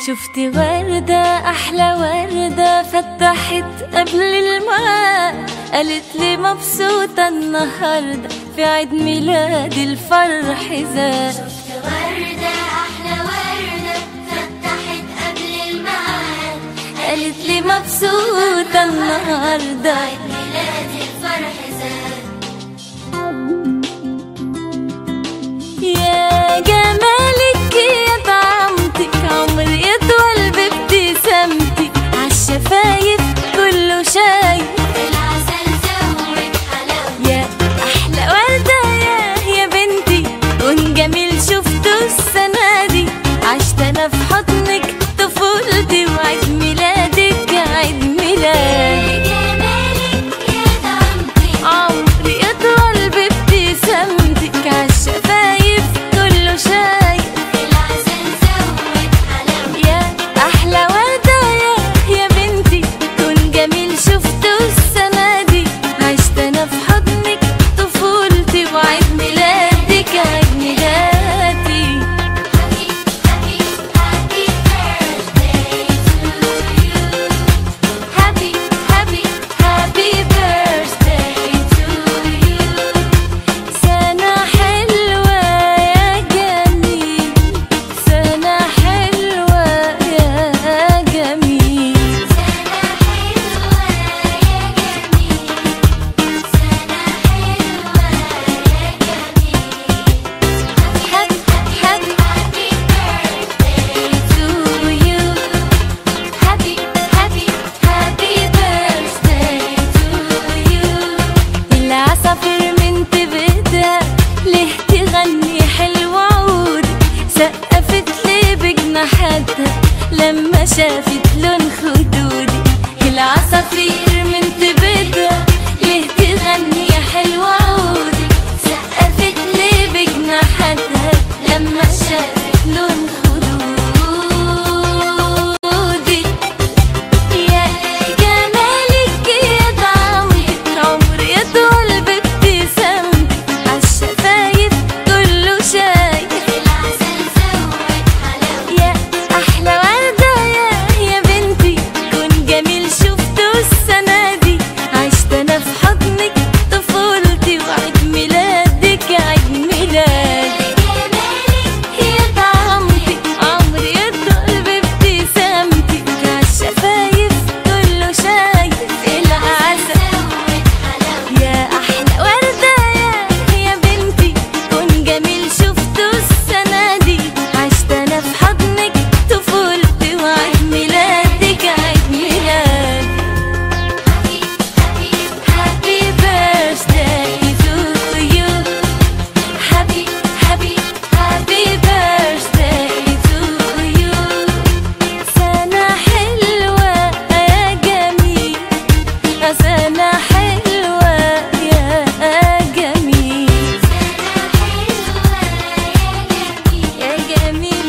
شفت وردة أحلى وردة فتحت قبل الميعاد، قالت لي مبسوطة النهاردة في عيد ميلادي الفرح زاد. شفت وردة أحلى وردة فتحت قبل الميعاد، قالت لي مبسوطة النهاردة عيد ميلادي الفرح زاد. يا جمالك يا طعمتك عمري يطول بابتسامتك، عالشفايف كله شايف العسل زود حلاوة. يا أحلى وردة يا بنتي كون جميل شفته السنة دي، عشت أنا في حضنك طفولتي وعيد ميلادك عيد ميلادي. جمالك يا طعمتك عمري يطول بابتسامتك، عالشفايف كله شايف العسل زود حلاوة. يا أحلى وردة يا بنتي كون جميل شفته السنة دي، عشت أنا في حضنك طفولتي وعيد ميلادك عيد ميلادي. Happy birthday to you. سنة حلوة يا جميل، سنة حلوة يا جميل. سنة حلوة يا جميل. سنة حلوة يا جميل. Happy birthday to you. happy birthday to you. العصافير من تبدأ ليه تغني حلو عود، سقفت لي بجناحاتها لما شافت لون خدودي. العصافير من تبدأ ليه تغني حلو عود، سقفت لي بجناحاتها لما شافت لون خدودي. يا جمالك يا طعمتك عمري يطول بابتسامتك، عالشفايف كله شايف العسل زود حلاوة. يا أحلى وردة يا بنتي كون جميل شفته السنة دي، عشت أنا في حضنك طفولتي وعيد ميلادك عيد ميلادي. جمالك يا طعمتك عمري يطول بابتسامتك، عالشفايف كله شايف العسل زود حلاوة. يا أحلى وردة يا بنتي كون جميل شفته السنة دي، عشت أنا في حضنك طفولتي وعيد ميلادك عيد ميلادي. Happy birthday to you. Happy birthday to you. سنة حلوة يا جميل، سنة حلوة يا جميل. يا جميل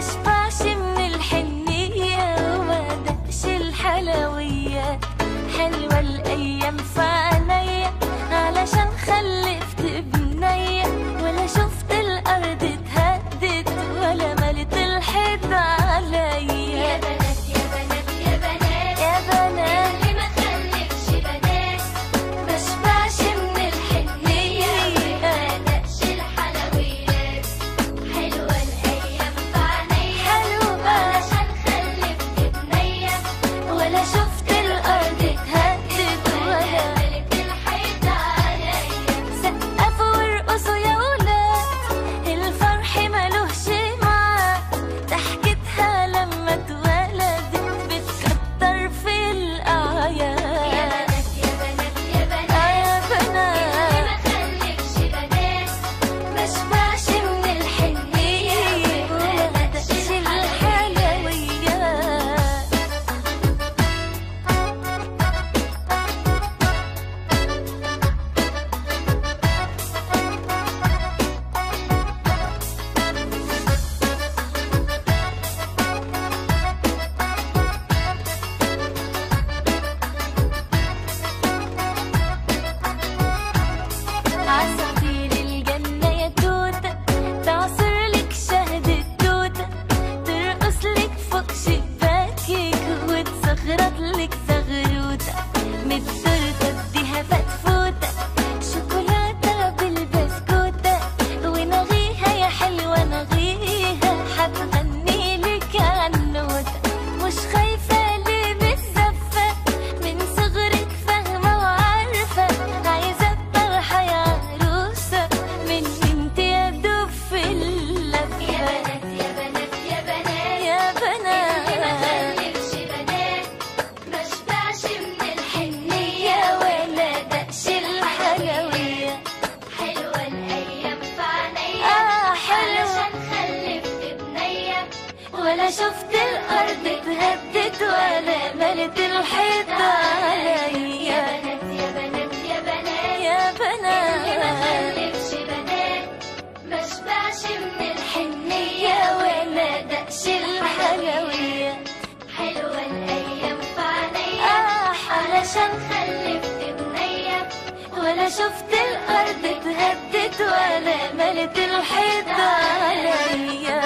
مشبعش من الحنية وما دقش الحلويات. حلوة الأيام في عينيا علشان خلفت بنية، ولا شفت الأرض اتهدت ولا ملت الحيط عليا. يا بنات يا بنات يا بنات يا بنات اللي ما خلفش بنات، مشبعش من الحنية ما دقش الحلويات. حلوة الأيام في عينيا حلوة علشان خلفت بنية، ولا شفت الأرض اتهدت ولا ملت الحيط عليا. سقفوا وارقصوا يا ولاد، الفرح ملوش معاد. ضحكتها لما اتولدت بتكتر في الأعياد. يا بنات يا بنات يا بنات يا اللي ما بنات خلفش بنات، مشبعش من الحنية وما دقش الحلويات. عصافير الجنة يا توتة تعصر لك شهد التوتة، ترقص لك فوق شباكك وتصغرط لك زغروتة. من التورتة اديها فتفوتة شوكولاتة بالبسكوتة، ونغيها يا حلوة نغيها هتغني لك عنوتة. مش خايفة ليه بالزفة من صغرك فاهمة وعارفة، عايزة الطرحة يا عروسة من انت يا دوب في اللفة. يا بنات يا بنات يا بنات يا اللي ما بنات خلفش بنات، مشبعش من الحنية يا ولا دقش الحلوية. حلوة الأيام في عينيا حلوة علشان خلفت بنية، ولا شفت الأرض اتهدت ولا ملت الحيط عليا. يا بنات يا بنات يا بنات يا اللي ما بنات خلفش بنات، مشبعش من الحنية ولا دقش الحلوية. حلوة الأيام في عينيا علشان خلفت بنية، ولا شفت الأرض اتهدت ولا ملت الحيط عليا.